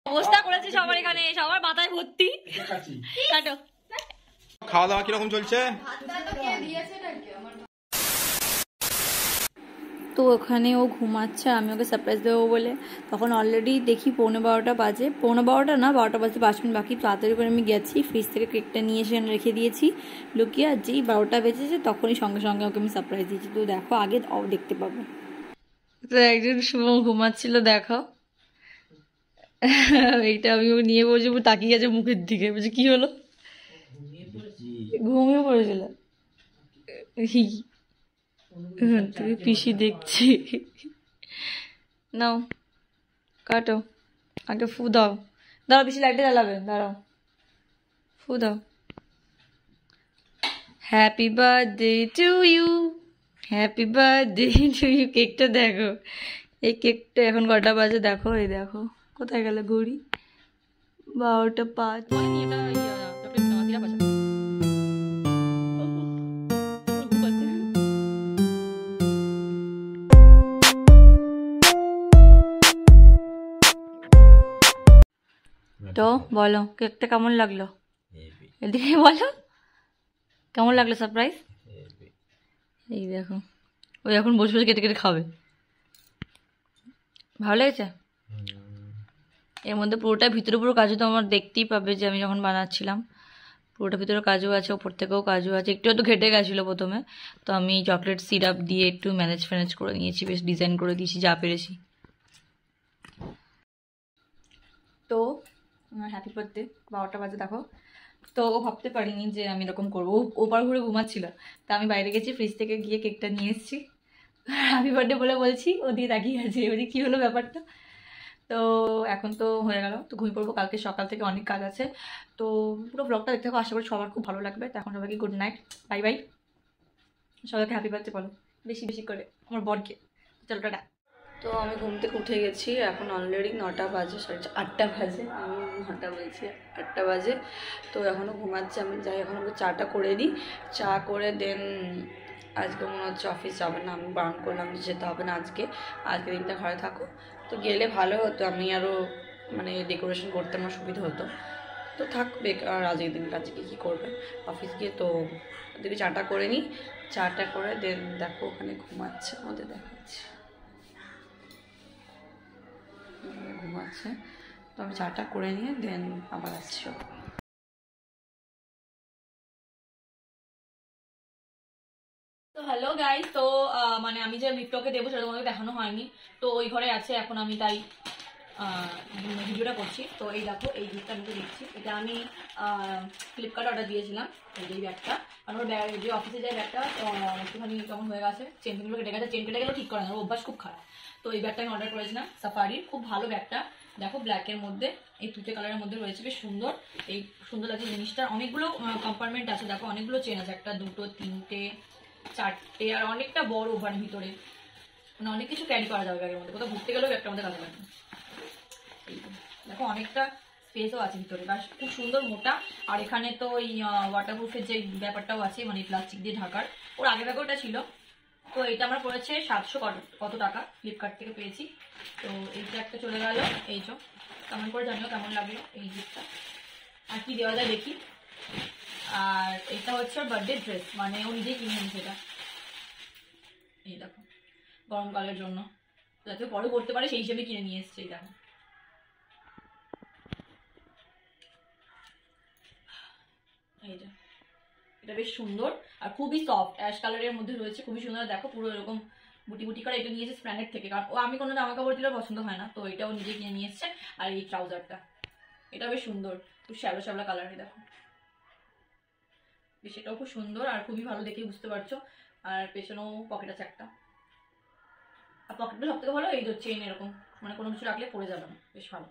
অবস্থা করেছে সবার এখানে, সবার মাথায় ভর্তি। কাটো। খাওয়া দাওয়া কিরকম চলছে? তো ওখানে ও ঘুমাচ্ছে, আমি ওকে সারপ্রাইজ দেবো বলে তখন অলরেডি দেখি 11:15 বাজে, 11:15 না 12টা বাজতে 5 মিনিট বাকি। তাড়াতাড়ি করে আমি গেছি, ফ্রিজ থেকে কেকটা নিয়ে এসে রেখে দিয়েছি লুকিয়ে। আর যেই 12টা বেজেছে তখনই সঙ্গে সঙ্গে ওকে আমি সারপ্রাইজ দিয়েছি। তো দেখো আগে দেখতে পাবো। তো একজন শুভম ঘুমাচ্ছিল, দেখো এইটা আমি ও নিয়ে বসে তাকিয়ে আছে মুখের দিকে, বলছি কি হলো? ঘুমিয়ে পড়েছিল। তুমি পিসি দেখছি। নাও কাটো, আগে ফু দাও। দাঁড়াও, পিসি লাইটটা জ্বালাবে, দাঁড়াও। ফু দাও। Happy birthday to you, happy birthday to you. কেকটা দেখো, এই কেকটা এখন কটা বাজে দেখো, এই দেখো কোথায় গেল ঘড়ি, 12টা 5। তো বলো কেকটা কেমন লাগলো, এদিকে বলো কেমন লাগলো সারপ্রাইজ। এই দেখো ওই এখন বসে বসে কেটে কেটে খাবে। ভালো লেগেছে? এর মধ্যে পুরোটা ভিতরে পুরো কাজু তো আমার দেখতেই পাবে যে আমি যখন বানাচ্ছিলাম পুরোটা ভিতরে কাজু আছে, ওপর থেকেও কাজু আছে। একটু একটু ঘেটে গেছিলো প্রথমে, তো আমি চকলেট সিরাপ দিয়ে একটু ম্যানেজ করে নিয়েছি, বেশ ডিজাইন করে দিয়েছি যা পেরেছি। তো হ্যাপি বার্থডে, 12টা বাজে দেখো। তো ও ভাবতে পারিনি যে আমি এরকম করবো, ওপার ঘুরে ঘুমাচ্ছিল। তা আমি বাইরে গেছি, ফ্রিজ থেকে গিয়ে কেকটা নিয়ে এসেছি, হ্যাপি বার্থডে বলে বলছি, ও দিয়ে তাকিয়ে আছে বলছি কী হলো ব্যাপারটা। তো এখন তো হয়ে গেল, তো ঘুমিয়ে পড়বো, কালকে সকাল থেকে অনেক কাজ আছে। তো পুরো ব্লগটা দেখতে থাকো, আশা করি সবার খুব ভালো লাগবে। তো এখন সবাইকে গুড নাইট, বাই বাই। সবাইকে হ্যাপি বার্থডে বলো বেশি বেশি করে আমার বরকে। চলো টাটা। তো আমি ঘুম থেকে উঠে গেছি, এখন অলরেডি 9টা বাজে, 8টা বাজে, আমি 9টা বলছি 8টা বাজে। তো এখনও ঘুমাচ্ছে, আমি যাই এখন ওকে চাটা করে দিই। চা করে দেন আজকে মনে হচ্ছে অফিস যাবে না, আমি বারণ করলাম যে যেতে হবে না আজকে দিনটা ঘরে থাকো। তো গেলে ভালো হতো, আমি আরও মানে ডেকোরেশন করতে আমার সুবিধা হতো। তো থাক বেকার আজকের দিনটা, আজকে কী করবে অফিস গিয়ে। তো ওদেরকে চাটা করে নিই, চাটা করে দেন দেখো ওখানে ঘুমাচ্ছে, আমাদের দেখাচ্ছে ঘুমাচ্ছে। তো আমি চাটা করে নিয়ে দেন আবার আসছি। তো হ্যালো গাইস, তো মানে আমি যে লিপটকে দেবো সেটা তোমাকে দেখানো হয়নি, তো ওই ঘরে আছে এখন, আমি তাই ভিডিওটা করছি। তো এই দেখো এই গিফটটা আমি দিচ্ছি, এটা আমি ফ্লিপকার্টে অর্ডার দিয়েছিলাম। এই ব্যাগটা আমার ব্যাগ, যে অফিসে যাই ব্যাগটা একটুখানি কেমন হয়ে গেছে, চেনগুলো কেটে গেছে, চেন কেটে গেলেও ঠিক করে না, অভ্যাস খুব খারাপ। তো এই ব্যাগটা আমি অর্ডার করেছিলাম সাফারির, খুব ভালো ব্যাগটা। দেখো ব্ল্যাকের মধ্যে এই তুতে কালারের মধ্যে রয়েছে, বেশ সুন্দর। এই সুন্দর লাগছে জিনিসটা, অনেকগুলো কম্পার্টমেন্ট আছে দেখো, অনেকগুলো চেন আছে, 1 2 3 4টে, আর অনেকটা বড় ওভার ভিতরে, মানে অনেক কিছু ক্যারি করা যাবে ব্যাগের মধ্যে, কোথাও ঘুরতে গেলেও ব্যাগটার মধ্যে কাজে লাগবে। দেখো অনেকটা স্পেসও আছে ভিতরে, বেশ খুব সুন্দর মোটা। আর এখানে তো ওই ওয়াটারপ্রুফের যে ব্যাপারটাও আছে, মানে প্লাস্টিক দিয়ে ঢাকার, ওর আগে ব্যাগে ওটা ছিল। তো এটা আমার পড়েছে 700 কত টাকা, ফ্লিপকার্ট থেকে পেয়েছি। তো এইটা একটা চলে গেল, এই যে কেমন করে জানিও কেমন লাগলো এই গিফটটা, আর কি দেওয়া যায় দেখি। আর এটা হচ্ছে ওর বার্থডে ড্রেস, মানে ও নিজেই কিনে নিয়েছে এটা, এই দেখো গরমকালের জন্য, যাতে পরে করতে পারে সেই হিসেবে কিনে নিয়ে এসছে। এই দেখো এইটা, এটা বেশ সুন্দর আর খুবই সফট, অ্যাশ কালারের মধ্যে রয়েছে, খুবই সুন্দর। দেখো পুরো এরকম বুটি বুটি করে, এটা নিয়েছে স্প্ল্যানেড থেকে, কারণ ও আমি কোনো জামা কাপড় দিলে পছন্দ হয় না, তো এটাও নিজে কিনে নিয়ে এসছে। আর এই ট্রাউজারটা, এটা বেশ সুন্দর, খুব শ্যালো শ্যালো কালারের, দেখো বেশ এটাও খুব সুন্দর আর খুবই ভালো, দেখে বুঝতে পারছো। আর পেছনেও পকেট আছে একটা, আর পকেটটা সব থেকে ভালো এই যে চেন, এরকম মানে কোনো কিছু রাখলে পড়ে যাবে না, বেশ ভালো।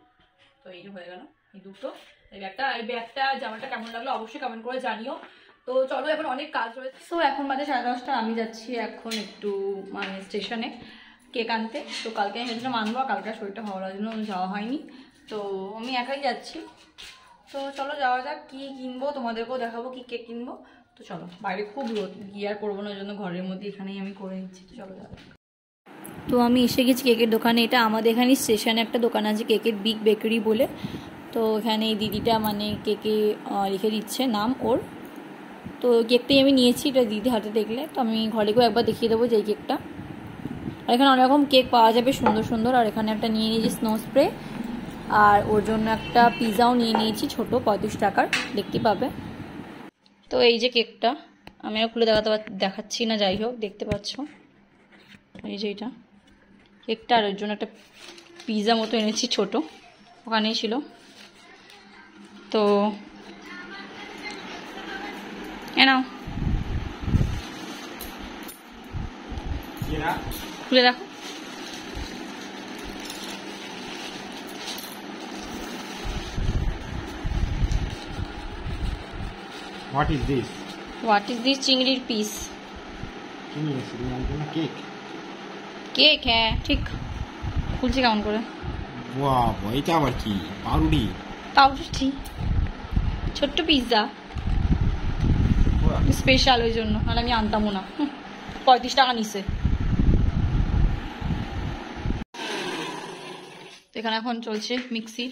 তো এই যে হয়ে গেল এই দুটো, এই ব্যাগটা জামাটা কেমন লাগলো অবশ্যই কমেন্ট করে জানিও। তো চলো এখন অনেক কাজ রয়েছে। সো এখন বাজে 10:30, আমি যাচ্ছি এখন একটু মানে স্টেশনে কেক আনতে। তো কালকে আমি ভেবেছিলাম আনবো, কালকে শরীরটা ভালো জন্য যাওয়া হয়নি, তো আমি একাই যাচ্ছি। তো চলো যাওয়া যাক, কী কিনবো তোমাদেরকেও দেখাবো কি কেক কিনবো। তো চলো, বাইরে খুব রোদ, গিয়ে আর করবো না, ওই জন্য ঘরের মধ্যে এখানেই আমি করে নিচ্ছি। তো চলো যাওয়া যাক। তো আমি এসে গেছি কেকের দোকানে। এটা আমাদের এখানে স্টেশনে একটা দোকান আছে কেকের, বিগ বেকারি বলে। তো এখানে এই দিদিটা মানে কেকে লিখে দিচ্ছে নাম ওর। তো কেকটাই আমি নিয়েছি, এটা দিদি হাতে দেখলে। তো আমি ঘরে গিয়ে একবার দেখিয়ে দেবো যে এই কেকটা। আর এখানে অনেক রকম কেক পাওয়া যাবে সুন্দর সুন্দর। আর এখানে একটা নিয়ে নিয়েছি স্নো স্প্রে, আর ওর জন্য একটা পিৎজাও নিয়ে নিয়েছি ছোটো 35 টাকার, দেখতে পাবে। তো এই যে কেকটা আমিও খুলে দেখাচ্ছি না, যাই হোক দেখতে পাচ্ছ এই যে এটা কেকটা। আর ওর জন্য একটা পিৎজা মতো এনেছি ছোট, ওখানেই ছিল। তো নাও খুলে দেখো। What is this? What is this? চিংড়ির পিস। কেক। কেক, হ্যাঁ ঠিক। খুলছি কেমন করে? বাবা, এটা আবার কি? পাউরুটি। পাউরুটি, ছোট্ট পিৎজা স্পেশাল, ওই জন্য। আর আমি আনতামও না, 35 টাকা নিছে। তো এখানে এখন চলছে মিক্সির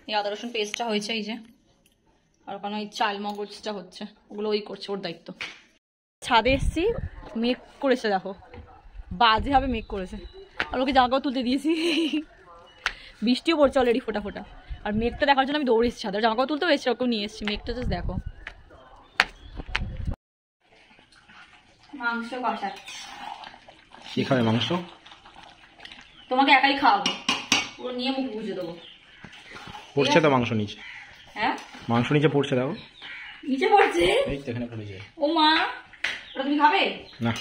এই আদা রসুন পেস্টটা হয়েছে এই যে। আর ওখানে ওই চাল মগজটা হচ্ছে, ওগুলো ওই করছে, ওর দায়িত্ব। ছাদে এসছি, মেঘ করেছে দেখো, বাজে ভাবে মেঘ করেছে। আর ওকে জামাকাপড় তুলতে দিয়েছি, বৃষ্টিও পড়ছে অলরেডি ফোটা ফোটা। আর মেঘটা দেখার জন্য আমি দৌড়ে এসেছি ছাদে, জামাকাপড় তুলতেও এসেছি, ওকেও নিয়ে এসেছি। মেঘটা জাস্ট দেখো। মাংস কষা। কি খাবে মাংস? তোমাকে একাই খাওয়াবো, পুরো নিয়ে মুখ বুঝে দেবো। পড়ছে তো মাংস নিচে। হ্যাঁ মাংস নিচে পড়ছে, দেখো নিচে পড়ছে। এই তো এখানে পড়েছে। ও মা, ওটা তুমি খাবে না?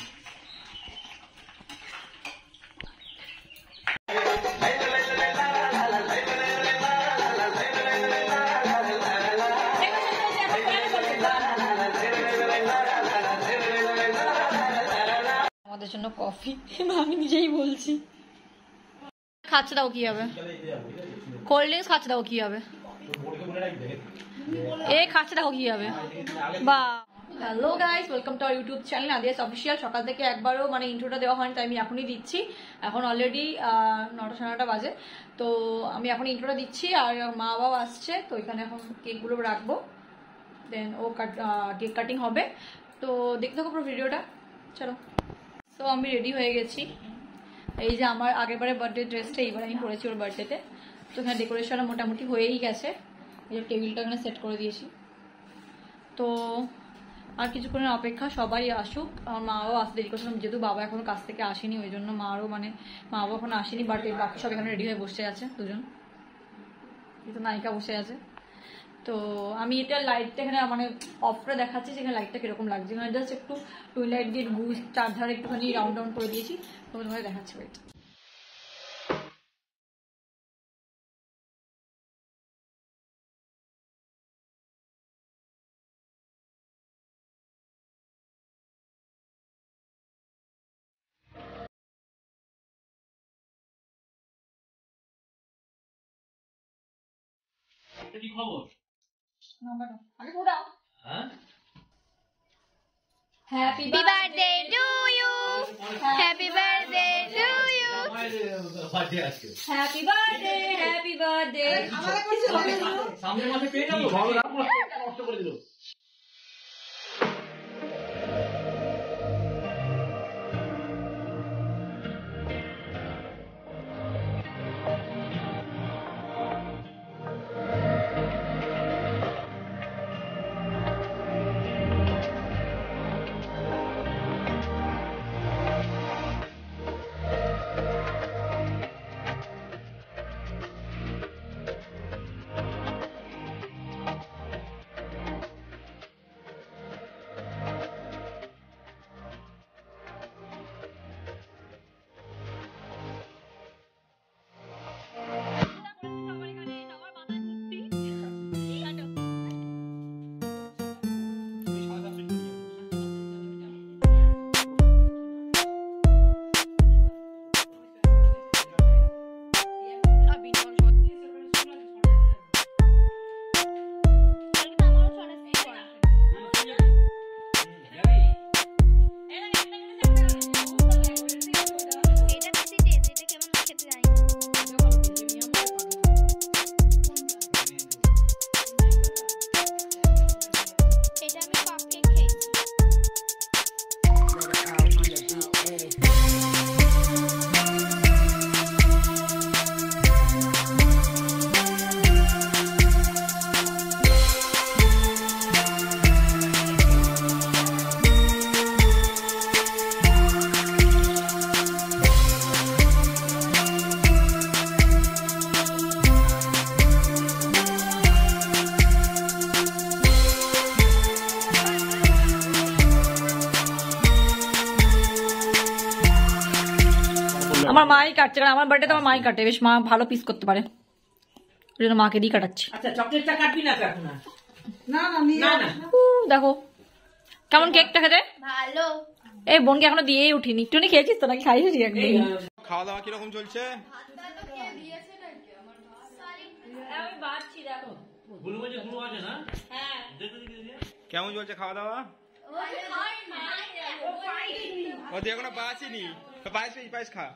আমাদের জন্য কফি, আমি নিজেই বলছি। খাচ্ছে দাও কি হবে? কোল্ড ড্রিঙ্কস খাচ্ছে দাও কি হবে? এই খাচ্ছে দেখো কি হবে। বা hello guys, welcome to our YouTube channel Adiyas official. সকাল থেকে একবারও মানে ইন্ট্রোটা দেওয়া হয়নি, তাই আমি এখনই দিচ্ছি। এখন অলরেডি 9টা সাড়ে 9টা বাজে। তো আমি এখন ইন্ট্রোটা দিচ্ছি, আর মা বাবা আসছে। তো এখানে এখন কেকগুলো রাখবো, দেন ও কেক কাটিং হবে। তো দেখতে থাকো পুরো ভিডিওটা, চলো। তো আমি রেডি হয়ে গেছি। এই যে আমার আগেরবারে বার্থডে ড্রেসটা এইবার আমি পরেছি ওর বার্থডেতে। তো এখানে ডেকোরেশন মোটামুটি হয়েই গেছে। এই যে টেবিলটা এখানে সেট করে দিয়েছি। তো আর কিছুক্ষণের অপেক্ষা, সবাই আসুক। আমার মাও আসতে দেরি করছিলাম, যেহেতু বাবা এখনো কাছ থেকে আসেনি, ওই জন্য মারও মানে মা বাবা এখনো আসেনি। বাট বাকি সব এখানে রেডি হয়ে বসে আছে, দুজন কিন্তু নায়িকা বসে আছে। তো আমি এটা লাইটটা এখানে মানে অফ করে দেখাচ্ছি, যেখানে লাইটটা কিরকম লাগছে। এখানে জাস্ট একটু টুইলাইট দিয়ে চারধারে একটুখানি রাউন্ড রাউন্ড করে দিয়েছি, তো তোমাকে দেখাচ্ছি লাইট। কি খবর? আগে পুরো দাও। হ্যাঁ, happy birthday to you, happy birthday to you, birthday আজকে। Happy birthday, happy birthday. সামনের মাসে পেয়ে যাবো, ভালো রাখবো, নষ্ট করে দিল। কাটছে, কারণ আমার বাড়িতে তো আমার মাই কাটে, বেশ মা ভালো পিস করতে পারে, ওই জন্য মাকে দিয়ে কাটাচ্ছি। আচ্ছা চকলেটটা কাটবি না তো এখন আর? না না নিয়ে না না দেখো কেমন কেকটা খেতে। ভালো। এই বোনকে এখনো দিয়েই উঠিনি, একটুখানি খেয়েছিস তো নাকি খাইছিস একদম? খাওয়া দাওয়া কিরকম চলছে? আমি বাড়ছি দেখো। গুলো আছে না? হ্যাঁ কেমন চলছে খাওয়া দাওয়া? ও তুই এখনো পাসিনি, পায়েস পায়েস খা।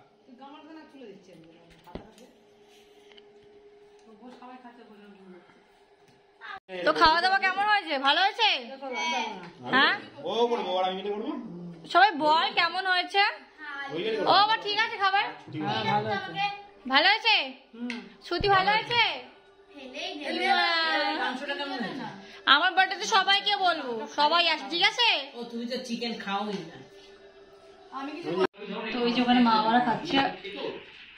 তো খাওয়া দাওয়া কেমন হয়েছে? ভালো হয়েছে? হ্যাঁ ও করবো আর আমি করবো। সবাই বল কেমন হয়েছে। ও আবার ঠিক আছে খাবার ভালো হয়েছে। শ্রুতি ভালো হয়েছে? আমার বার্থডেতে সবাইকে বলবো, সবাই আসে, ঠিক আছে? ও তুমি তো চিকেন খাওই না। তো ওই যে ওখানে মা আমারা খাচ্ছে,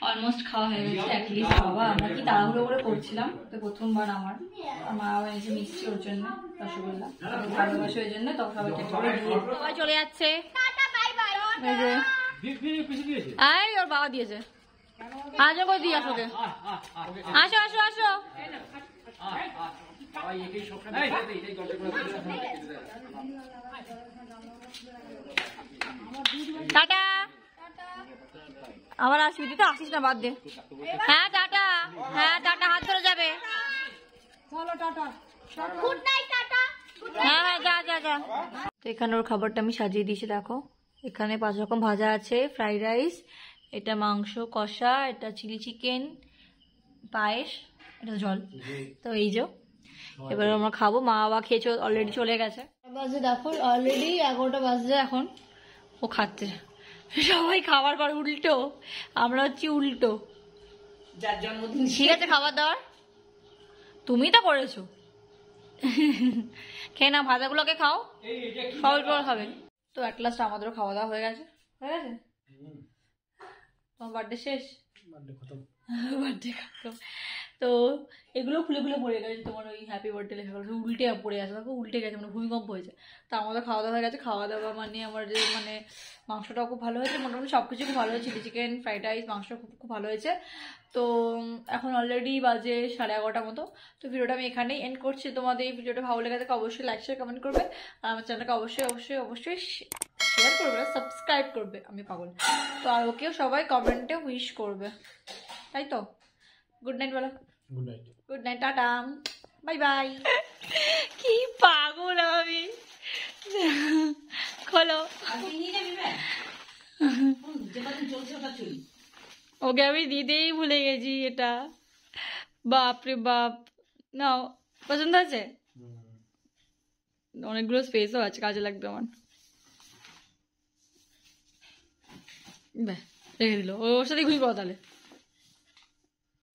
অলমোস্ট খাওয়া হয়ে গেছে। অ্যাটলিস্ট বাবা আমরা কি তাড়াহুড়ো করে করছিলাম, তো প্রথমবার আমার মা এনেছে মিষ্টি ওর জন্য, রসগোল্লা ভালোবাসে ওই জন্য, তো সবাইকে সবাই চলে যাচ্ছে। এই ওর বাবা দিয়েছে, আজও করে দিয়ে আসো ওকে। আসো আসো আসো। টাটা। আবার আসবি, তুই তো আসিস না, বাদ দে। হ্যাঁ টাটা, হ্যাঁ টাটা, হাত ধরে যাবে। চলো টাটা। Good night tata. হ্যাঁ হ্যাঁ যা যা যা। তো এখানে ওর খাবারটা আমি সাজিয়ে দিয়েছি, দেখো এখানে 5 রকম ভাজা আছে, ফ্রাইড রাইস, এটা মাংস কষা, এটা চিলি চিকেন, পায়েস, এটা জল। তো এই যে এবার আমরা খাবো, মা বাবা খেয়েছে অলরেডি, চলে গেছে। বাজে দেখো অলরেডি 11টা বাজছে এখন, ও খাচ্ছে। সবাই খাবার পর উল্টো, আমরা হচ্ছি উল্টো। যার জন্মদিন ঠিক আছে খাবার দাবার তুমি তো করেছো। খেয়ে না, ভাজাগুলোকে খাও, সবাই পর খাবে। তো অ্যাট লাস্ট আমাদেরও খাওয়া দাওয়া হয়ে গেছে, হয়ে গেছে। তোমার বার্থডে শেষ, বার্থডে খতম। তো এগুলো খুলে খুলে পড়ে গেছে, তোমার ওই হ্যাপি বার্থডে লেখাগুলো সব উল্টে পড়ে গেছে, দেখো উল্টে গেছে, মানে ভূমিকম্প হয়েছে। তো আমাদের খাওয়া দাওয়া হয়ে গেছে। খাওয়া দাওয়া মানে আমার যে মানে মাংসটাও খুব ভালো হয়েছে, মোটামুটি সব কিছু খুব ভালো হয়েছে, চিলি চিকেন, ফ্রাইড রাইস, মাংস খুব খুব ভালো হয়েছে। তো এখন অলরেডি বাজে 11:30 মতো। তো ভিডিওটা আমি এখানেই এন্ড করছি। তোমাদের এই ভিডিওটা ভালো লেগে থাকে অবশ্যই লাইক শেয়ার কমেন্ট করবে, আর আমার চ্যানেলটাকে অবশ্যই অবশ্যই অবশ্যই শেয়ার করবে, সাবস্ক্রাইব করবে, আমি পাগল। তো আর ওকেও সবাই কমেন্টে উইশ করবে, তাই তো? গুড নাইট বলো। Good night. Good night, tata, bye bye. কি পাগল আমি, খোলো। ওকে আমি দিতেই ভুলে গেছি এটা, বাপ রে বাপ। নাও, পছন্দ আছে? অনেকগুলো স্পেসও আছে, কাজে লাগবে আমার। ব্যাহ, রেখে দিল, ওর সাথে ঘুমিয়ে পড়ো তাহলে।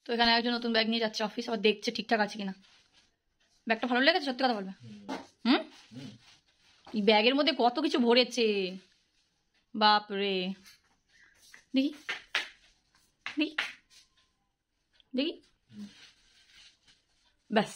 তো এখানে একজন নতুন ব্যাগ নিয়ে যাচ্ছে অফিস, আবার দেখছে ঠিকঠাক আছে কিনা। ব্যাগটা ভালো লেগেছে? সত্যি কথা বলবে। হুম, এই ব্যাগের মধ্যে কত কিছু ভরেছে, বাপ রে। দেখি দেখি দেখি, ব্যাস।